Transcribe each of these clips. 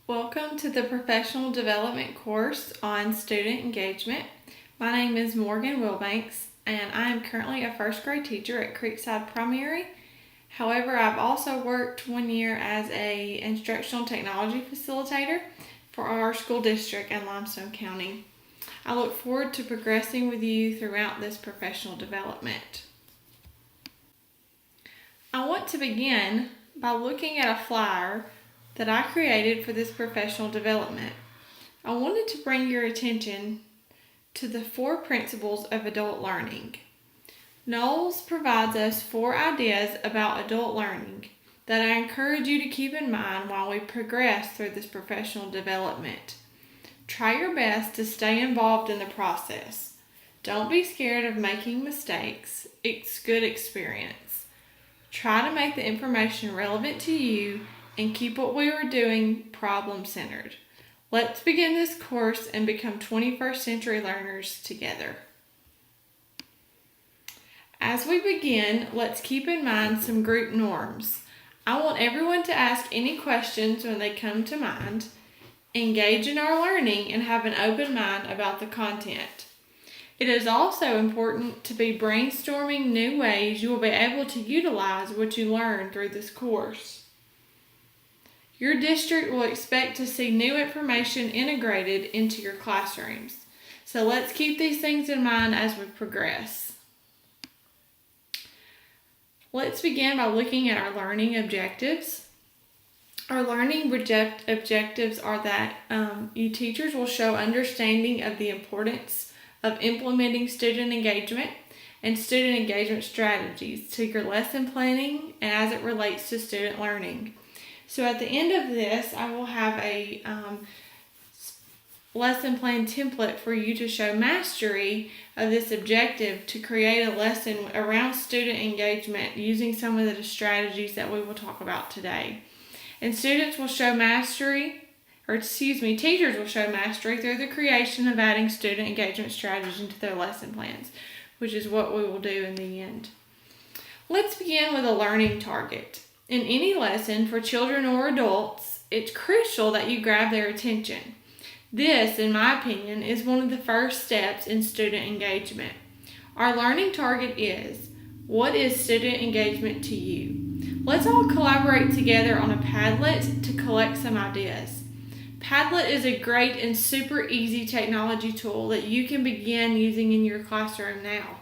Welcome to the Professional Development course on Student Engagement. My name is Morgan Wilbanks, and I am currently a first grade teacher at Creekside Primary. However, I've also worked 1 year as a instructional technology facilitator for our school district in Limestone County. I look forward to progressing with you throughout this professional development. I want to begin by looking at a flyer that I created for this professional development. I wanted to bring your attention to the 4 principles of adult learning. Knowles provides us 4 ideas about adult learning that I encourage you to keep in mind while we progress through this professional development. Try your best to stay involved in the process. Don't be scared of making mistakes. It's good experience. Try to make the information relevant to you and keep what we are doing problem-centered. Let's begin this course and become 21st century learners together. As we begin, let's keep in mind some group norms. I want everyone to ask any questions when they come to mind, engage in our learning, and have an open mind about the content. It is also important to be brainstorming new ways you will be able to utilize what you learn through this course. Your district will expect to see new information integrated into your classrooms. So let's keep these things in mind as we progress. Let's begin by looking at our learning objectives. Our learning objectives are that you teachers will show understanding of the importance of implementing student engagement and student engagement strategies to your lesson planning and as it relates to student learning. So at the end of this, I will have a lesson plan template for you to show mastery of this objective to create a lesson around student engagement using some of the strategies that we will talk about today. And teachers will show mastery through the creation of adding student engagement strategies into their lesson plans, which is what we will do in the end. Let's begin with a learning target. In any lesson for children or adults, it's crucial that you grab their attention. This, in my opinion, is one of the first steps in student engagement. Our learning target is, what is student engagement to you? Let's all collaborate together on a Padlet to collect some ideas. Padlet is a great and super easy technology tool that you can begin using in your classroom now.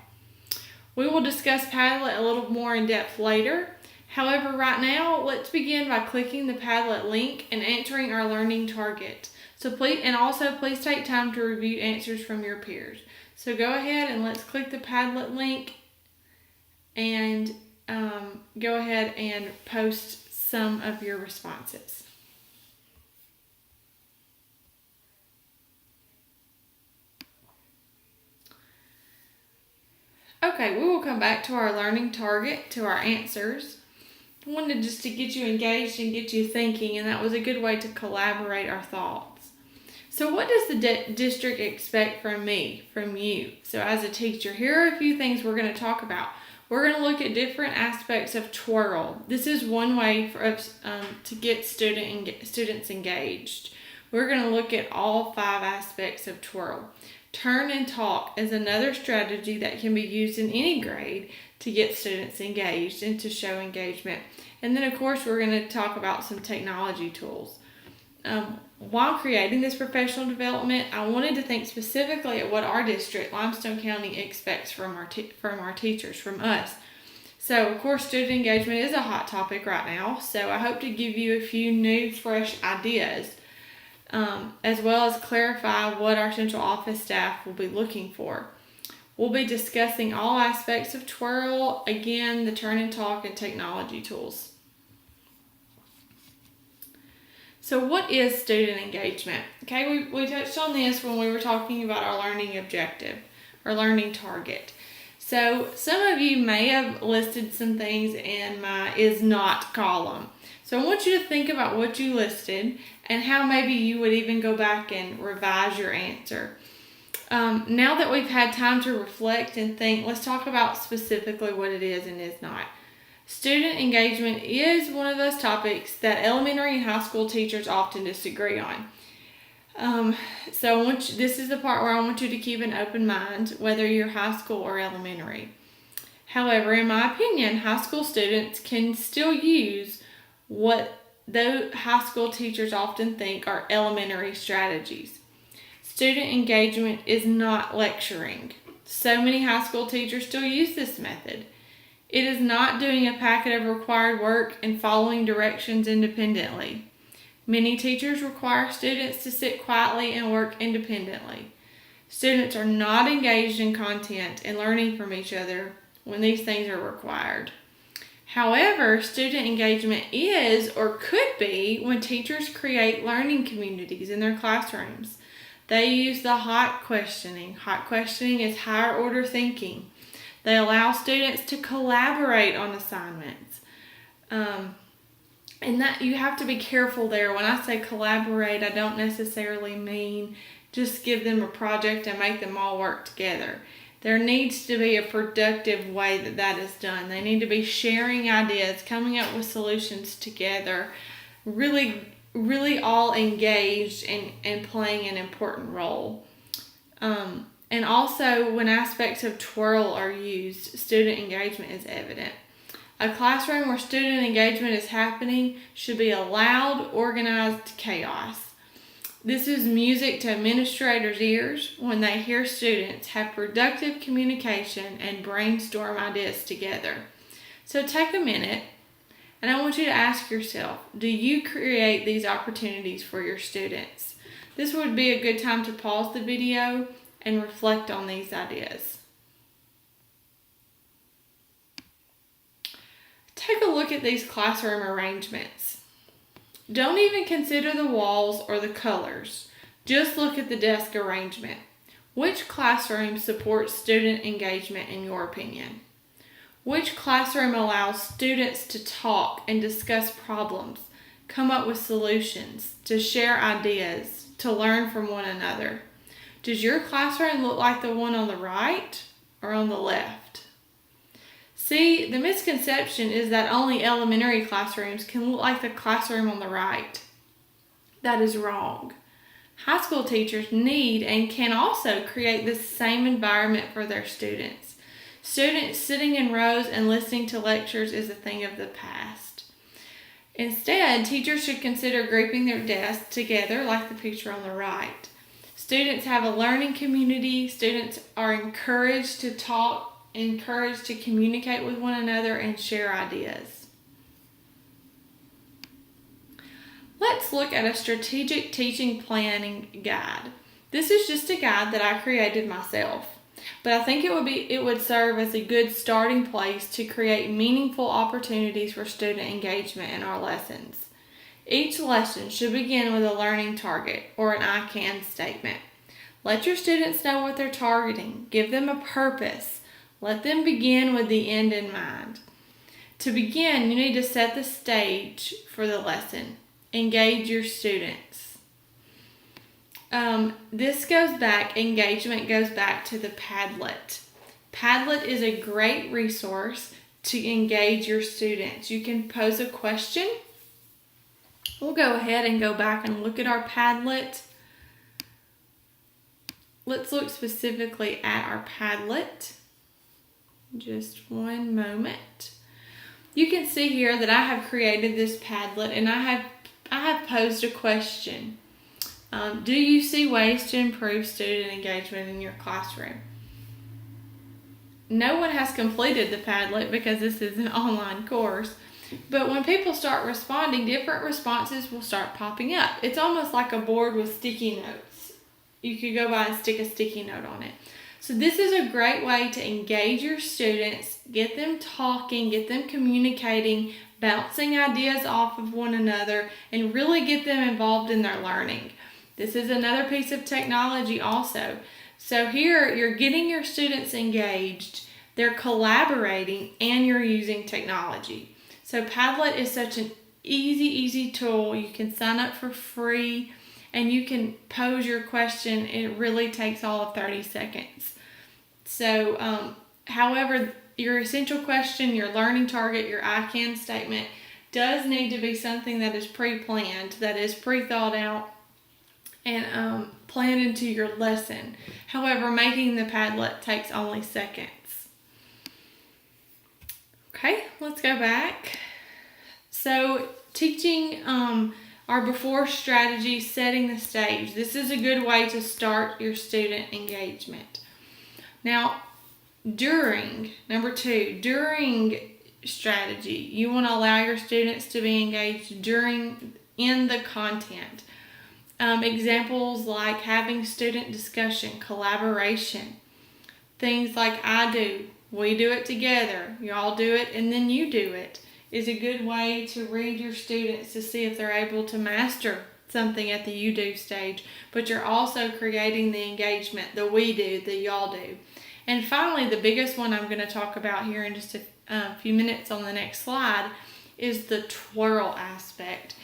We will discuss Padlet a little more in depth later. However, right now, let's begin by clicking the Padlet link and entering our learning target. Please take time to review answers from your peers. So go ahead and let's click the Padlet link and go ahead and post some of your responses. Okay, we will come back to our learning target, to our answers. I wanted just to get you engaged and get you thinking, and that was a good way to collaborate our thoughts. So what does the district expect from me, from you? So as a teacher, here are a few things we're going to talk about. We're going to look at different aspects of twirl. This is one way for us to get students engaged. We're going to look at all 5 aspects of twirl. Turn and talk is another strategy that can be used in any grade to get students engaged and to show engagement. And then, of course, we're going to talk about some technology tools. While creating this professional development, I wanted to think specifically at what our district, Limestone County, expects from our teachers, from us. So, of course, student engagement is a hot topic right now, so I hope to give you a few new, fresh ideas, as well as clarify what our central office staff will be looking for. We'll be discussing all aspects of twirl, again, the turn and talk and technology tools. So what is student engagement? Okay, we touched on this when we were talking about our learning objective, or learning target. So some of you may have listed some things in my is not column. So I want you to think about what you listed and how maybe you would even go back and revise your answer. Now that we've had time to reflect and think, let's talk about specifically what it is and is not. Student engagement is one of those topics that elementary and high school teachers often disagree on. This is the part where I want you to keep an open mind, whether you're high school or elementary. However, in my opinion, high school students can still use what the high school teachers often think are elementary strategies. Student engagement is not lecturing. So many high school teachers still use this method. It is not doing a packet of required work and following directions independently. Many teachers require students to sit quietly and work independently. Students are not engaged in content and learning from each other when these things are required. However, student engagement is or could be when teachers create learning communities in their classrooms. They use the hot questioning. Hot questioning is higher order thinking. They allow students to collaborate on assignments. And that you have to be careful there. When I say collaborate, I don't necessarily mean just give them a project and make them all work together. There needs to be a productive way that is done. They need to be sharing ideas, coming up with solutions together, really all engaged and playing an important role. And also, when aspects of twirl are used, student engagement is evident. A classroom where student engagement is happening should be a loud, organized chaos. This is music to administrators' ears when they hear students have productive communication and brainstorm ideas together. So take a minute, and I want you to ask yourself, do you create these opportunities for your students? This would be a good time to pause the video and reflect on these ideas. Take a look at these classroom arrangements. Don't even consider the walls or the colors. Just look at the desk arrangement. Which classroom supports student engagement in your opinion? Which classroom allows students to talk and discuss problems, come up with solutions, to share ideas, to learn from one another? Does your classroom look like the one on the right or on the left? See, the misconception is that only elementary classrooms can look like the classroom on the right. That is wrong. High school teachers need and can also create the same environment for their students. Students sitting in rows and listening to lectures is a thing of the past. Instead, teachers should consider grouping their desks together like the picture on the right. Students have a learning community. Students are encouraged to talk, encouraged to communicate with one another and share ideas. Let's look at a strategic teaching planning guide. This is just a guide that I created myself, but I think it would serve as a good starting place to create meaningful opportunities for student engagement in our lessons. Each lesson should begin with a learning target or an I can statement. Let your students know what they're targeting. Give them a purpose. Let them begin with the end in mind. To begin, you need to set the stage for the lesson. Engage your students. Engagement goes back to the Padlet. Padlet is a great resource to engage your students. You can pose a question. We'll go ahead and go back and look at our Padlet. Let's look specifically at our Padlet. Just one moment. You can see here that I have created this Padlet and I have posed a question. Do you see ways to improve student engagement in your classroom? No one has completed the Padlet because this is an online course. But when people start responding, different responses will start popping up. It's almost like a board with sticky notes. You could go by and stick a sticky note on it. So this is a great way to engage your students, get them talking, get them communicating, bouncing ideas off of one another, and really get them involved in their learning. This is another piece of technology also. So here you're getting your students engaged, they're collaborating, and you're using technology. So Padlet is such an easy tool. You can sign up for free and you can pose your question. It really takes all of 30 seconds. So, however, your essential question, your learning target, your I can statement does need to be something that is pre-planned, that is pre-thought out and planned into your lesson. However, making the Padlet takes only seconds. Okay, let's go back. So teaching our before strategy, setting the stage. This is a good way to start your student engagement. Now, number 2, during strategy, you want to allow your students to be engaged in the content. Examples like having student discussion, collaboration, things like I do, we do it together, y'all do it, and then you do it, is a good way to read your students to see if they're able to master something at the you do stage. But you're also creating the engagement, the we do, the y'all do. And finally, the biggest one I'm going to talk about here in just a few minutes on the next slide is the twirl aspect.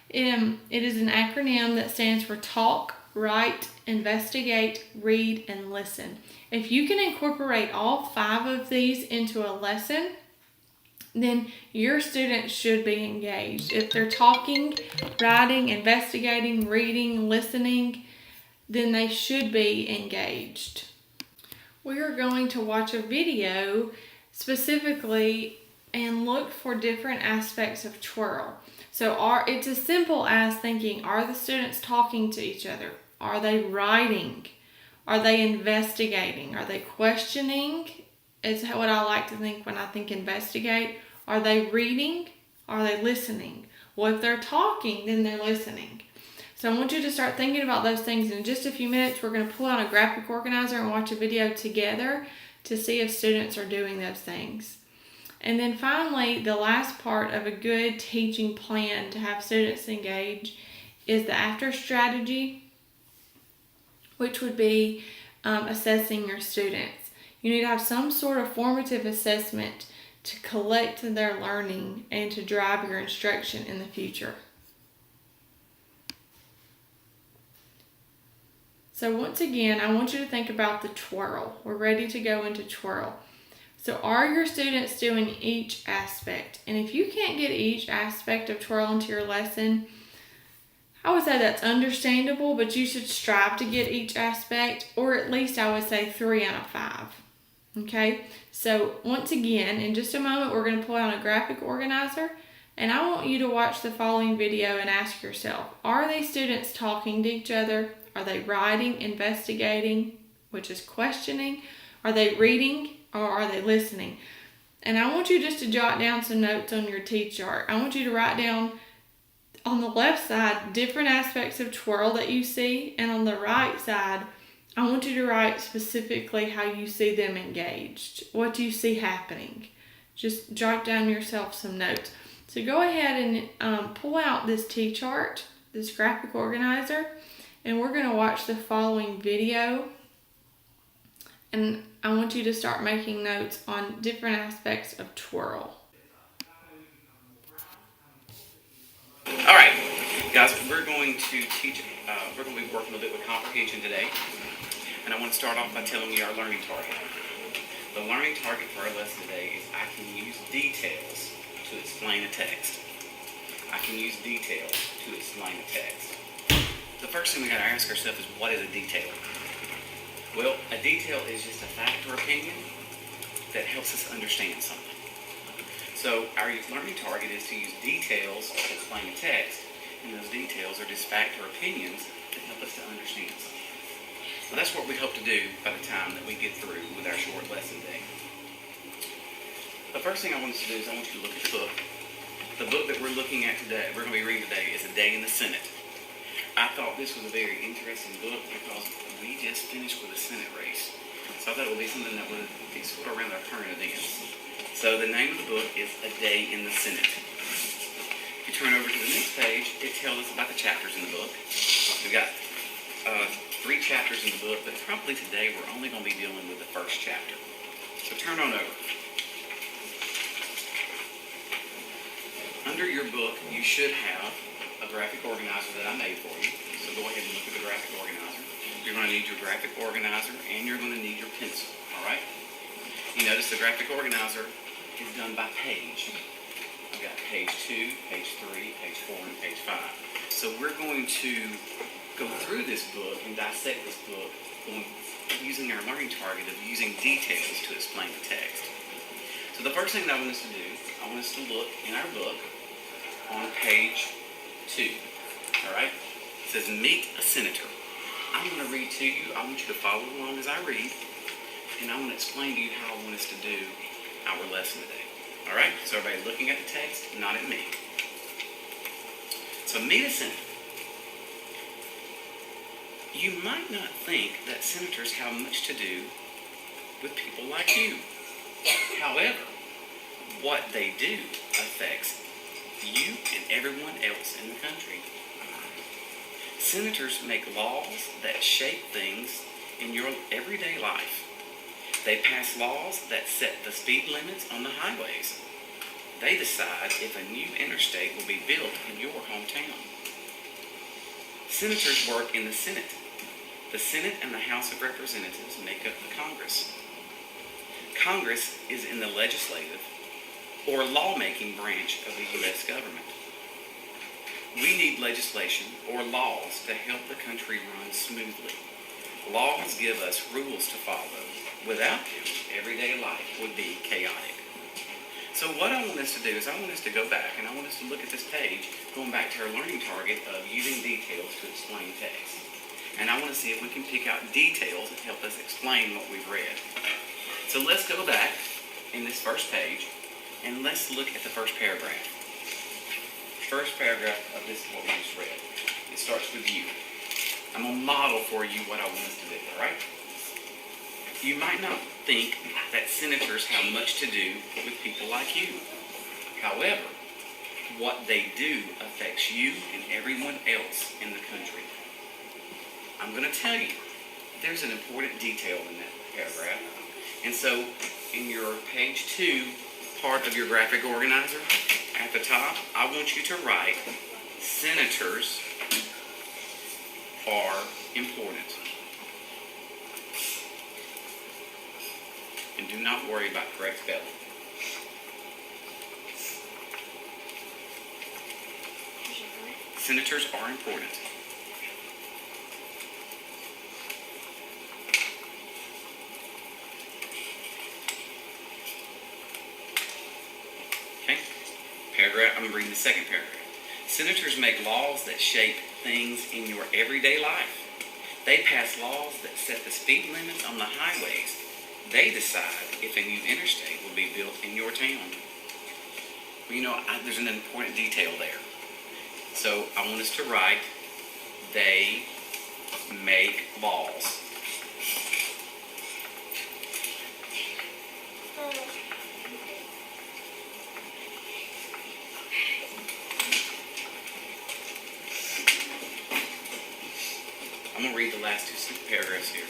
It is an acronym that stands for talk, write, investigate, read, and listen. If you can incorporate all 5 of these into a lesson, then your students should be engaged. If they're talking, writing, investigating, reading, listening, then they should be engaged. We are going to watch a video specifically and look for different aspects of twirl. So it's as simple as thinking, are the students talking to each other? Are they writing? Are they investigating? Are they questioning? Is what I like to think when I think investigate. Are they reading? Are they listening? Well, if they're talking, then they're listening. So I want you to start thinking about those things. In just a few minutes, we're going to pull out a graphic organizer and watch a video together to see if students are doing those things. And then finally, the last part of a good teaching plan to have students engage is the after strategy, which would be assessing your students. You need to have some sort of formative assessment to collect their learning and to drive your instruction in the future. So once again, I want you to think about the twirl. We're ready to go into twirl. So are your students doing each aspect? And if you can't get each aspect of twirl into your lesson, I would say that's understandable, but you should strive to get each aspect, or at least I would say 3 out of 5. Okay, so once again, in just a moment, we're going to pull out a graphic organizer, and I want you to watch the following video and ask yourself, are these students talking to each other? Are they writing, investigating, which is questioning? Are they reading, or are they listening? And I want you just to jot down some notes on your T-chart. I want you to write down on the left side different aspects of twirl that you see, and on the right side, I want you to write specifically how you see them engaged. What do you see happening? Just jot down yourself some notes. So go ahead and pull out this T-chart, this graphic organizer, and we're going to watch the following video. And I want you to start making notes on different aspects of twirl. All right, guys, we're going to be working a little bit with comprehension today. And I want to start off by telling you our learning target. The learning target for our lesson today is I can use details to explain a text. I can use details to explain a text. The first thing we got to ask ourselves is, what is a detail? Well, a detail is just a fact or opinion that helps us understand something. So our learning target is to use details to explain a text, and those details are just fact or opinions that help us to understand something. So that's what we hope to do by the time that we get through with our short lesson day. The first thing I want us to do is I want you to look at the book. The book that we're looking at today, we're going to be reading today, is A Day in the Senate. I thought this was a very interesting book because we just finished with a Senate race. So I thought it would be something that would be sort of around our current events. So the name of the book is A Day in the Senate. If you turn over to the next page, it tells us about the chapters in the book. We've got 3 chapters in the book, but probably today we're only going to be dealing with the first chapter. So turn on over. Under your book, you should have a graphic organizer that I made for you. So go ahead and look at the graphic organizer. You're going to need your graphic organizer, and you're going to need your pencil, all right? You notice the graphic organizer is done by page. I've got page 2, page 3, page 4, and page 5. So we're going to go through this book and dissect this book using our learning target of using details to explain the text. So the first thing that I want us to do, I want us to look in our book on page 2. All right? It says, meet a senator. I'm going to read to you. I want you to follow along as I read. And I'm going to explain to you how I want us to do our lesson today. All right? So everybody looking at the text, not at me. So meet a senator. You might not think that senators have much to do with people like you. However, what they do affects you and everyone else in the country. Senators make laws that shape things in your everyday life. They pass laws that set the speed limits on the highways. They decide if a new interstate will be built in your hometown. Senators work in the Senate. The Senate and the House of Representatives make up the Congress. Congress is in the legislative or lawmaking branch of the U.S. government. We need legislation or laws to help the country run smoothly. Laws give us rules to follow. Without them, everyday life would be chaotic. So what I want us to do is I want us to go back and I want us to look at this page, going back to our learning target of using details to explain text. And I want to see if we can pick out details that help us explain what we've read. So let's go back in this first page and let's look at the first paragraph. First paragraph of this is what we just read. It starts with you. I'm going to model for you what I want us to do, all right? You might not think that senators have much to do with people like you. However, what they do affects you and everyone else in the country. I'm going to tell you, there's an important detail in that paragraph. And so in your page 2 part of your graphic organizer, at the top, I want you to write, senators are important. And do not worry about correct spelling. Senators are important. Okay? Paragraph, I'm reading the second paragraph. Senators make laws that shape things in your everyday life. They pass laws that set the speed limits on the highways. They decide if a new interstate will be built in your town. Well, you know, there's an important detail there. So I want us to write, they make laws. I'm going to read the last 2 paragraphs here.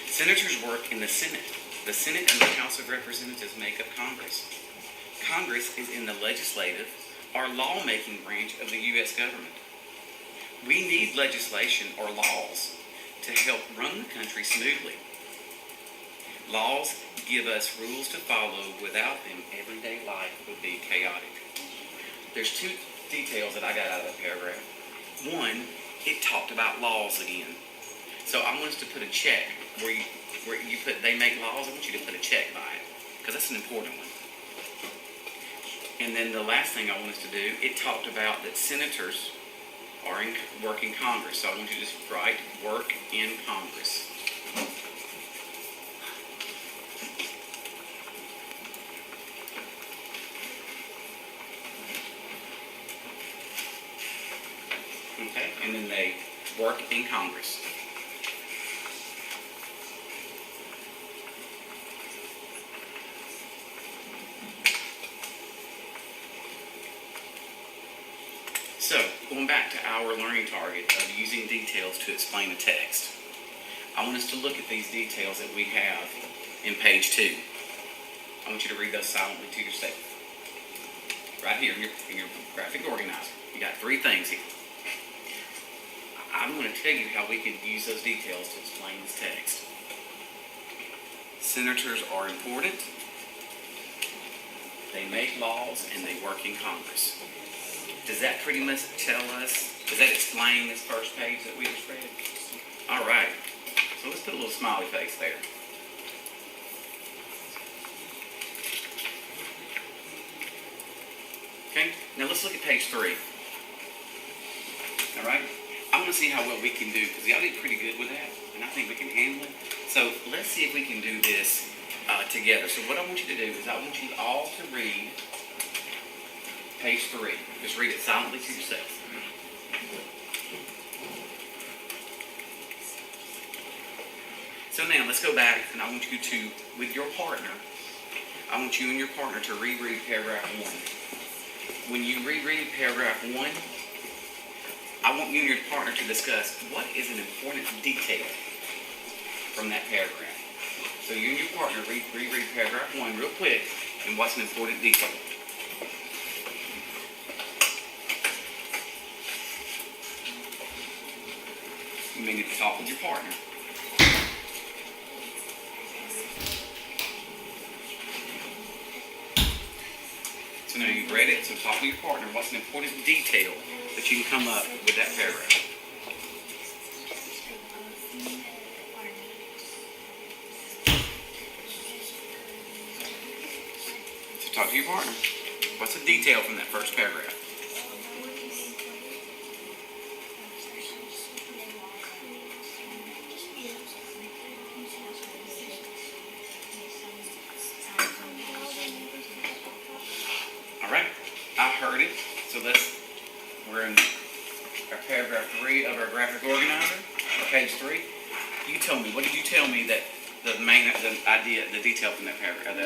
Senators work in the Senate. The Senate and the House of Representatives make up Congress. Congress is in the legislative or lawmaking branch of the U.S. government. We need legislation or laws to help run the country smoothly. Laws give us rules to follow. Without them, everyday life would be chaotic. There's 2 details that I got out of that paragraph. One, it talked about laws again. So I want us to put a check where you put they make laws. I want you to put a check by it because that's an important one. And then the last thing I want us to do, it talked about that senators are work in Congress. So I want you to just write work in Congress. Okay, and then they work in Congress. So, going back to our learning target of using details to explain a text, I want us to look at these details that we have in page 2. I want you to read those silently to yourself. Right here in your graphic organizer. You got 3 things here. I'm going to tell you how we can use those details to explain this text. Senators are important. They make laws and they work in Congress. Does that pretty much tell us, does that explain this first page that we just read? All right. So let's put a little smiley face there. Okay, now let's look at page 3. All right, I want to see how well we can do, because y'all did pretty good with that, and I think we can handle it. So let's see if we can do this together. So what I want you to do is I want you all to read page 3. Just read it silently to yourself. So now let's go back, and I want you to, with your partner, I want you and your partner to reread paragraph 1. When you reread paragraph 1, I want you and your partner to discuss what is an important detail from that paragraph. So you and your partner reread paragraph 1 real quick, and what's an important detail? You may need to talk with your partner. So now you've read it, so talk to your partner. What's an important detail that you can come up with that paragraph? So talk to your partner. What's a detail from that first paragraph? All right, I heard it. So we're in our paragraph 3 of our graphic organizer, page 3. You tell me, what did you tell me that the idea, the detail from that paragraph?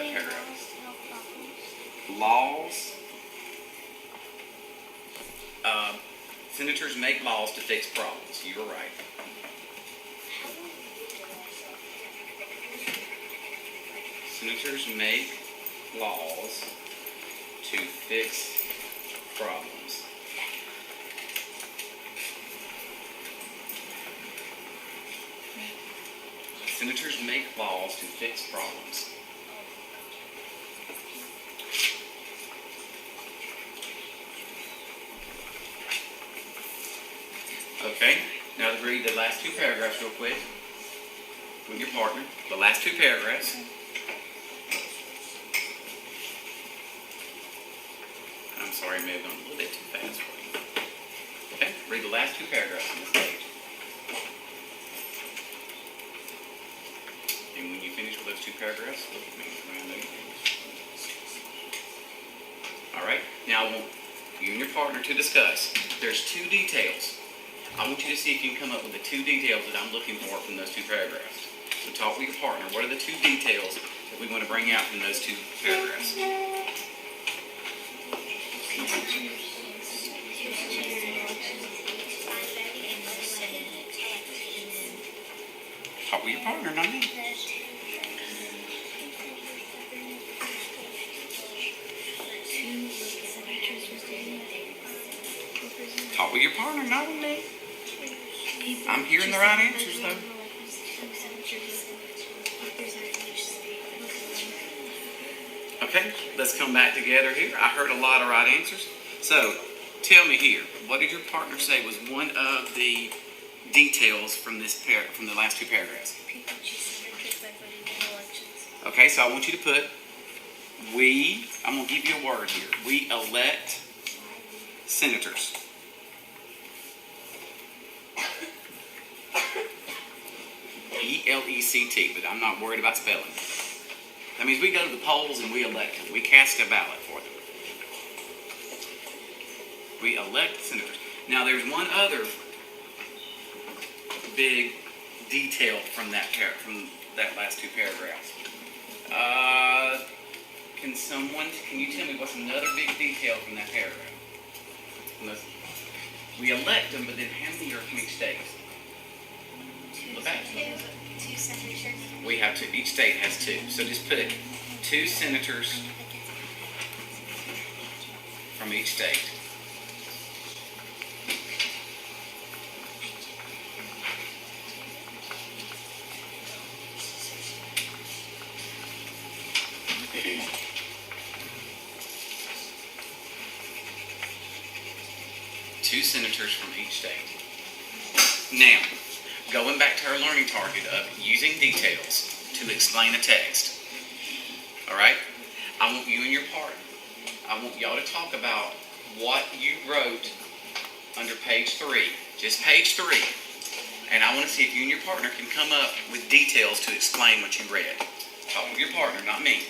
Laws. Senators make laws to fix problems. You were right. Senators make laws to fix problems. Senators make laws to fix problems. Okay, now let's read the last 2 paragraphs real quick with your partner. The last 2 paragraphs. I'm sorry, I may have gone a little bit too fast for you. Okay, read the last 2 paragraphs on this page. And when you finish with those 2 paragraphs, look at me around there. All right, now I want you and your partner to discuss. There's 2 details. I want you to see if you can come up with the 2 details that I'm looking for from those 2 paragraphs. So talk with your partner. What are the 2 details that we want to bring out from those 2 paragraphs? Talk with your partner, not me. Talk with your partner, not with me. I'm hearing the right answers, though. Okay, let's come back together here. I heard a lot of right answers. So, tell me here, what did your partner say was one of the details from from the last 2 paragraphs? Okay, so I want you to put, I'm going to give you a word here. We elect senators. E-L-E-C-T, but I'm not worried about spelling. That means we go to the polls and we elect them. We cast a ballot for them. We elect senators. Now there's one other big detail from that last 2 paragraphs. Can you tell me what's another big detail from that paragraph? We elect them, but then how many are from each state? Look back. 2 senators. We have 2. Each state has 2. So just put 2 senators from each state. 2 senators from each state. Now, going back to our learning target of using details to explain a text. All right? I want you and your partner, I want y'all to talk about what you wrote under page 3. Just page 3. And I want to see if you and your partner can come up with details to explain what you read. Talk with your partner, not me.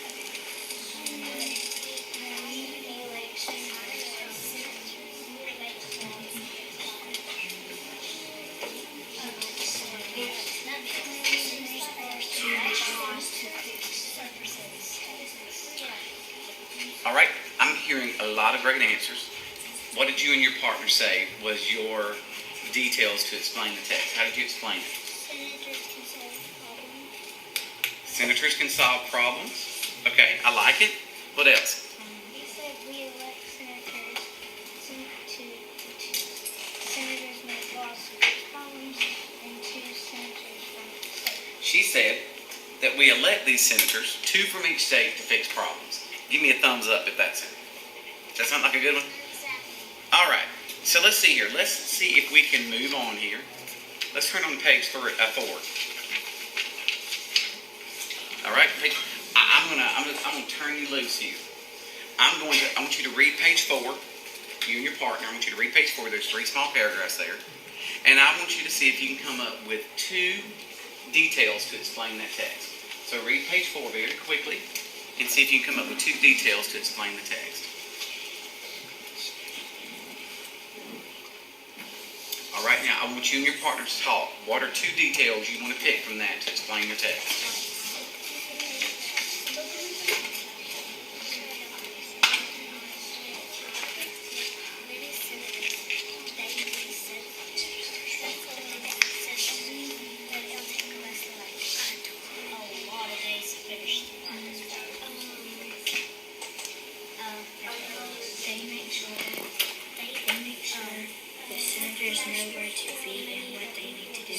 All right, I'm hearing a lot of great answers. What did you and your partner say was your details to explain the text? How did you explain it? Senators can solve problems. Senators can solve problems. Okay, I like it. What else? He said we elect senators senators make laws to fix problems, and 2 senators from the state. She said that we elect these senators, 2 from each state, to fix problems. Give me a thumbs up if that's it. Does that sound like a good one? Exactly. All right. So let's see here. Let's see if we can move on here. Let's turn on page 4. All right. I'm gonna turn you loose here. I want you to read page 4. You and your partner. I want you to read page 4. There's 3 small paragraphs there, and I want you to see if you can come up with 2 details to explain that text. So read page 4 very quickly, and see if you can come up with 2 details to explain the text. All right, now I want you and your partner to talk. What are 2 details you want to pick from that to explain the text? Senators know where to be and what they need to do. Their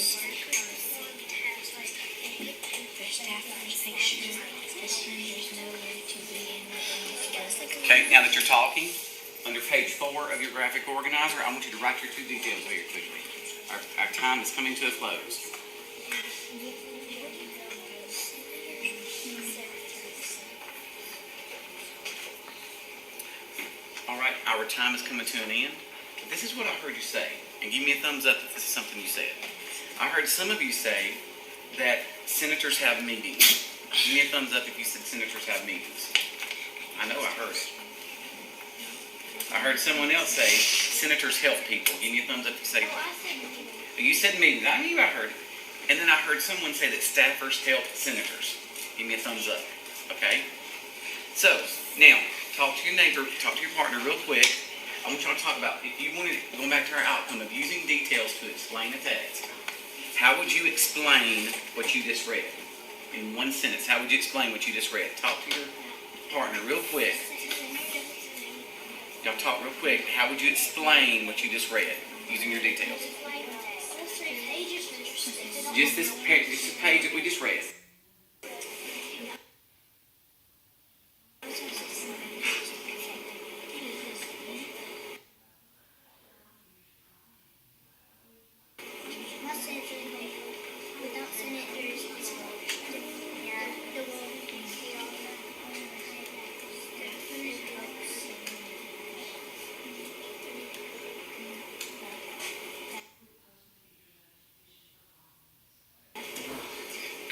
staffers make sure the senators know where to be and what they need to do. Okay, now that you're talking, under page 4 of your graphic organizer, I want you to write your 2 details very quickly. Our time is coming to a close. All right, our time is coming to an end. This is what I heard you say, and give me a thumbs up if this is something you said. I heard some of you say that senators have meetings. Give me a thumbs up if you said senators have meetings. I know I heard it. I heard someone else say senators help people. Give me a thumbs up if you say that. You said meetings. I knew I heard it. And then I heard someone say that staffers help senators. Give me a thumbs up. Okay? So, now, talk to your neighbor, talk to your partner real quick. I want y'all to talk about, if you wanted, going back to our outcome of using details to explain a text, how would you explain what you just read? In 1 sentence, how would you explain what you just read? Talk to your partner real quick. Y'all talk real quick. How would you explain what you just read using your details? Just this page that we just read.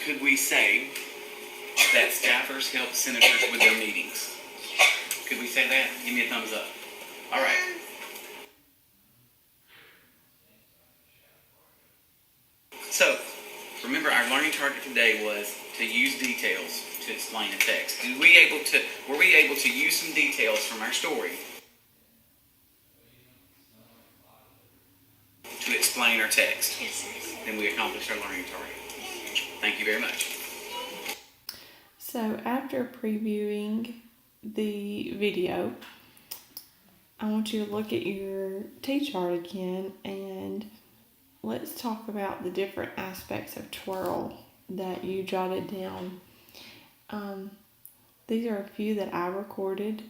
Could we say that staffers help senators with their meetings? Could we say that? Give me a thumbs up. All right. So, remember our learning target today was to use details to explain a text. Were we able to use some details from our story to explain our text? Yes, sir. Then we accomplished our learning target. Thank you very much. So after previewing the video, I want you to look at your T-chart again and let's talk about the different aspects of twirl that you jotted down. These are a few that I recorded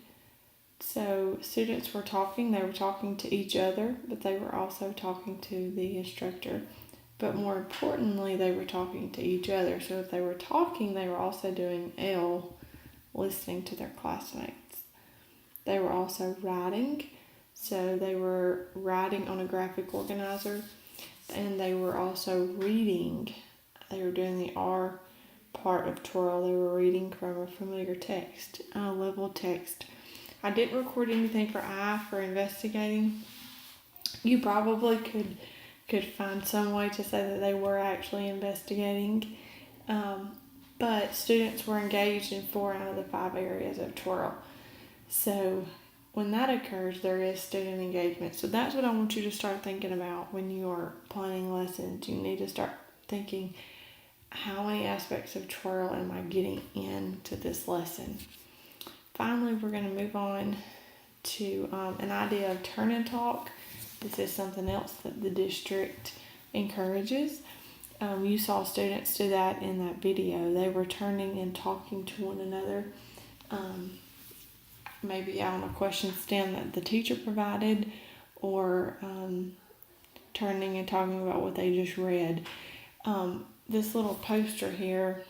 So students were talking, they were talking to each other, but they were also talking to the instructor. But more importantly, they were talking to each other. So if they were talking, they were also doing L, listening to their classmates. They were also writing. So they were writing on a graphic organizer, and they were also reading. They were doing the R part of twirl. They were reading from a familiar text, level text. I didn't record anything for I for investigating. You probably could find some way to say that they were actually investigating. But students were engaged in 4 out of the 5 areas of twirl. So when that occurs, there is student engagement. So that's what I want you to start thinking about when you are planning lessons. You need to start thinking, how many aspects of twirl am I getting into this lesson? Finally, we're going to move on to an idea of turn and talk. This is something else that the district encourages. You saw students do that in that video. They were turning and talking to one another, maybe on a question stem that the teacher provided, or turning and talking about what they just read. This little poster here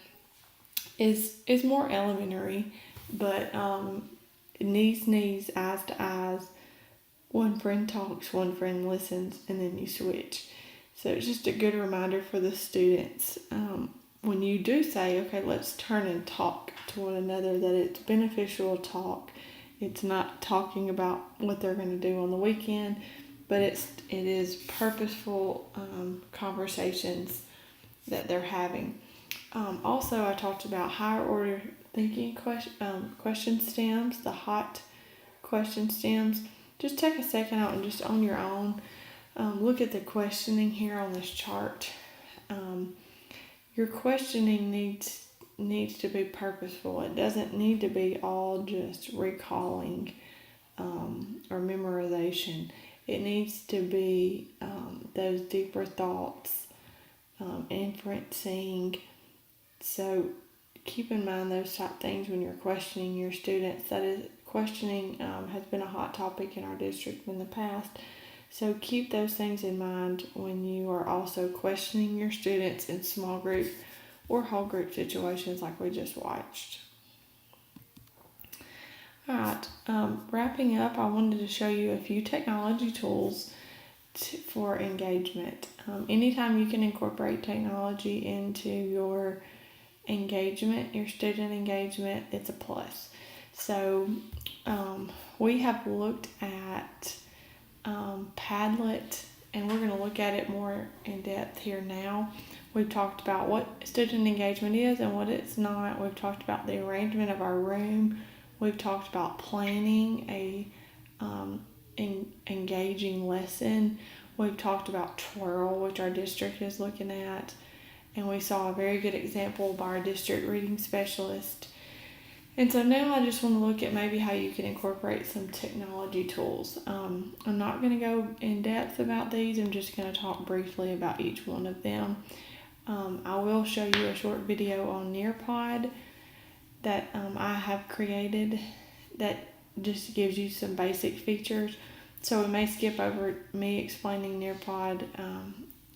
is more elementary, but knees, eyes to eyes. One friend talks, one friend listens, and then you switch. So it's just a good reminder for the students. When you do say, okay, let's turn and talk to one another, that it's beneficial talk. It's not talking about what they're going to do on the weekend, but it is purposeful conversations that they're having. Also, I talked about higher order thinking question stems, the hot question stems. Just take a second out and just on your own, look at the questioning here on this chart. Your questioning needs to be purposeful. It doesn't need to be all just recalling or memorization. It needs to be those deeper thoughts, inferencing. So keep in mind those type things when you're questioning your students. That is, questioning has been a hot topic in our district in the past. So keep those things in mind when you are also questioning your students in small group or whole group situations like we just watched. Alright, wrapping up, I wanted to show you a few technology tools for engagement. Anytime you can incorporate technology into your engagement, your student engagement, it's a plus. So we have looked at Padlet, and we're going to look at it more in depth here now. We've talked about what student engagement is and what it's not. We've talked about the arrangement of our room. We've talked about planning a engaging lesson. We've talked about twirl, which our district is looking at. And we saw a very good example by our district reading specialist. And so now I just want to look at maybe how you can incorporate some technology tools. I'm not going to go in depth about these. I'm just going to talk briefly about each one of them. I will show you a short video on Nearpod that I have created that just gives you some basic features. So we may skip over me explaining Nearpod.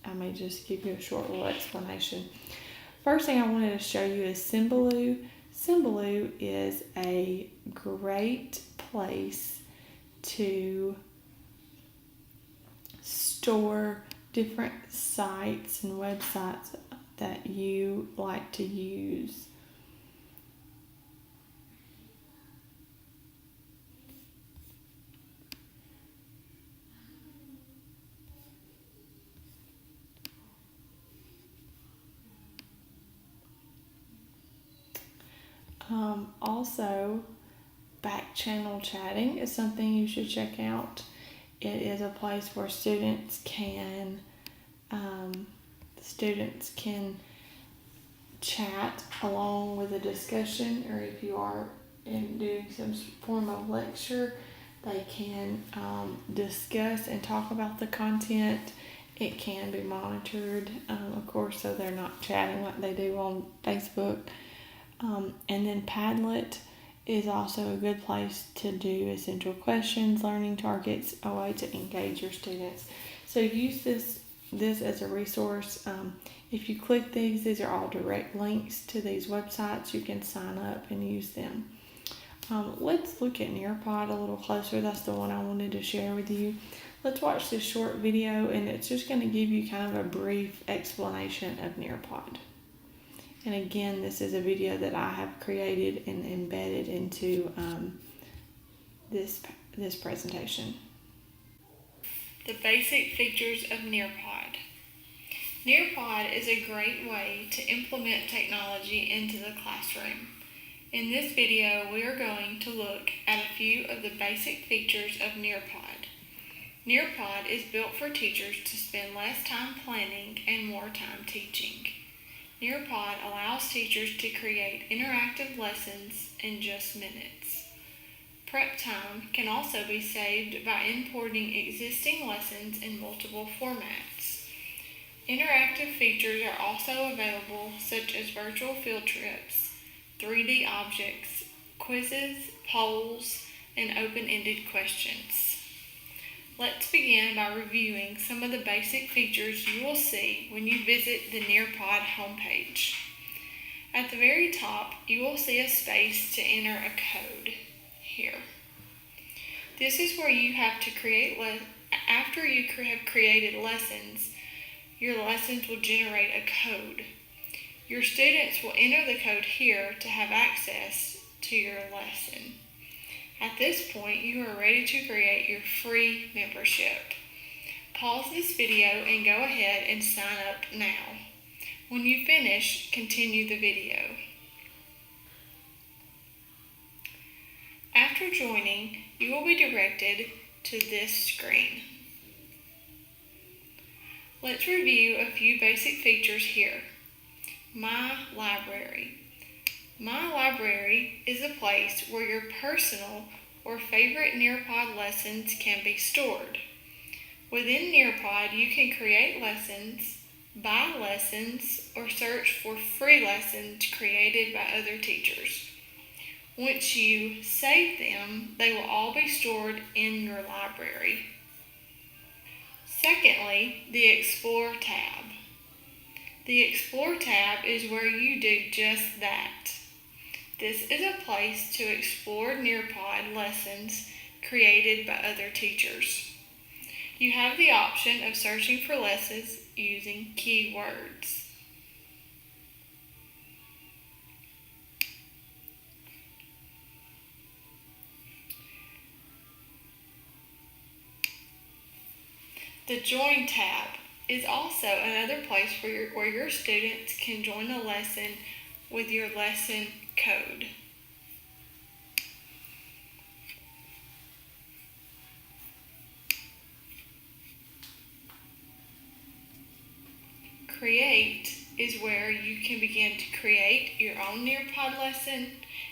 I may just give you a short little explanation. First thing I wanted to show you is Symbaloo. Symbaloo is a great place to store different sites and websites that you like to use. Also, back channel chatting is something you should check out. It is a place where students can chat along with a discussion, or if you are doing some form of lecture, they can discuss and talk about the content. It can be monitored, of course, so they're not chatting like they do on Facebook. And then Padlet is also a good place to do essential questions, learning targets, a way to engage your students. So use this as a resource. If you click these are all direct links to these websites. You can sign up and use them. Let's look at Nearpod a little closer. That's the one I wanted to share with you. Let's watch this short video, and it's just going to give you kind of a brief explanation of Nearpod. And again, this is a video that I have created and embedded into this presentation. The basic features of Nearpod. Nearpod is a great way to implement technology into the classroom. In this video, we are going to look at a few of the basic features of Nearpod. Nearpod is built for teachers to spend less time planning and more time teaching. Nearpod allows teachers to create interactive lessons in just minutes. Prep time can also be saved by importing existing lessons in multiple formats. Interactive features are also available, such as virtual field trips, 3D objects, quizzes, polls, and open-ended questions. Let's begin by reviewing some of the basic features you will see when you visit the Nearpod homepage. At the very top, you will see a space to enter a code here. This is where you have to create, after you have created lessons, your lessons will generate a code. Your students will enter the code here to have access to your lesson. At this point, you are ready to create your free membership. Pause this video and go ahead and sign up now. When you finish, continue the video. After joining, you will be directed to this screen. Let's review a few basic features here. My Library. My Library is a place where your personal or favorite Nearpod lessons can be stored. Within Nearpod, you can create lessons, buy lessons, or search for free lessons created by other teachers. Once you save them, they will all be stored in your library. Secondly, the Explore tab. The Explore tab is where you do just that. This is a place to explore Nearpod lessons created by other teachers. You have the option of searching for lessons using keywords. The Join tab is also another place where your students can join a lesson with your lesson code. Create is where you can begin to create your own Nearpod lesson.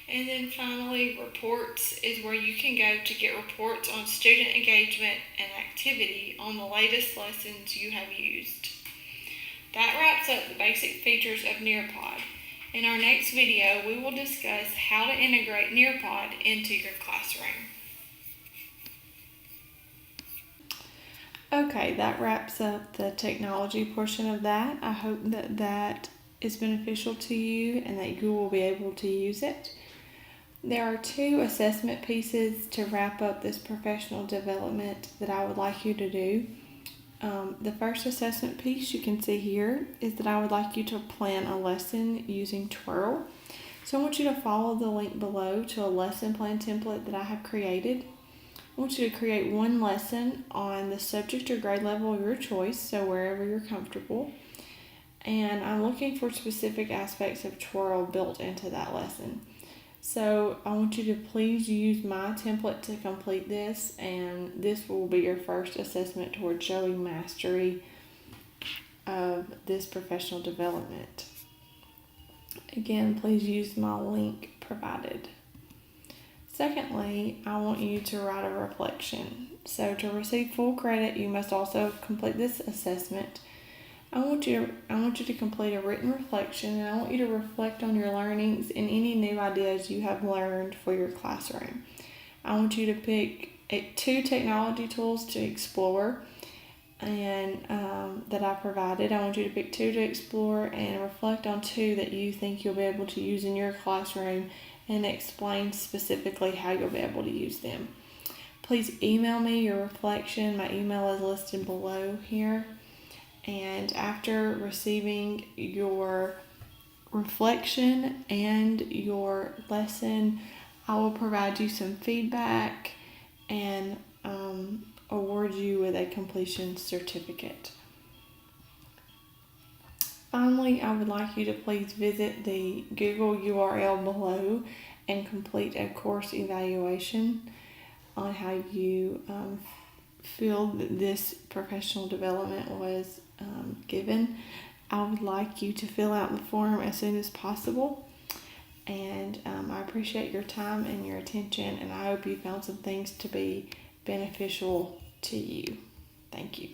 And then finally, Reports is where you can go to get reports on student engagement and activity on the latest lessons you have used. That wraps up the basic features of Nearpod. In our next video, we will discuss how to integrate Nearpod into your classroom. Okay, that wraps up the technology portion of that. I hope that is beneficial to you and that you will be able to use it. There are 2 assessment pieces to wrap up this professional development that I would like you to do. The first assessment piece you can see here is that I would like you to plan a lesson using Twirl. So I want you to follow the link below to a lesson plan template that I have created. I want you to create one lesson on the subject or grade level of your choice, so wherever you're comfortable. And I'm looking for specific aspects of Twirl built into that lesson. So I want you to please use my template to complete this, and this will be your first assessment towards showing mastery of this professional development. Again, please use my link provided. Secondly, I want you to write a reflection. So to receive full credit, you must also complete this assessment. I want you to complete a written reflection, and I want you to reflect on your learnings and any new ideas you have learned for your classroom. I want you to pick 2 technology tools to explore and that I provided. I want you to pick 2 to explore and reflect on 2 that you think you'll be able to use in your classroom and explain specifically how you'll be able to use them. Please email me your reflection. My email is listed below here. And after receiving your reflection and your lesson, I will provide you some feedback and award you with a completion certificate. Finally, I would like you to please visit the Google URL below and complete a course evaluation on how you feel that this professional development was given. I would like you to fill out the form as soon as possible. And I appreciate your time and your attention, and I hope you found some things to be beneficial to you. Thank you.